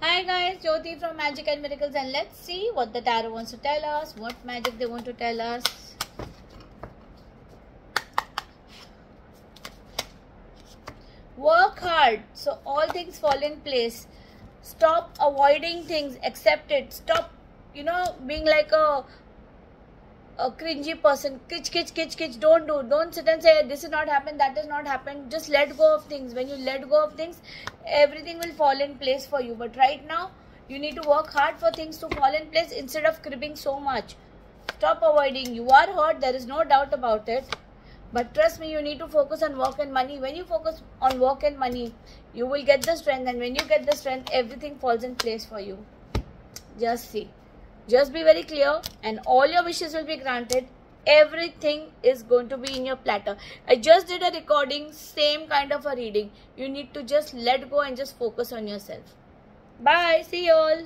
Hi guys, Jyoti from Magic and Miracles, and let's see what the tarot wants to tell us, what magic they want to tell us. Work hard so all things fall in place. Stop avoiding things, accept it. Stop, being like a cringy person. Kitch. Don't sit and say this is not happened, that is not happened. Just let go of things. When you let go of things, everything will fall in place for you. But right now, you need to work hard for things to fall in place instead of cribbing so much. Stop avoiding. You are hurt, there is no doubt about it. But trust me, you need to focus on work and money. When you focus on work and money, you will get the strength. And when you get the strength, everything falls in place for you. Just see. Just be very clear and all your wishes will be granted. Everything is going to be in your platter. I just did a recording, same kind of a reading. You need to just let go and just focus on yourself. Bye. See you all.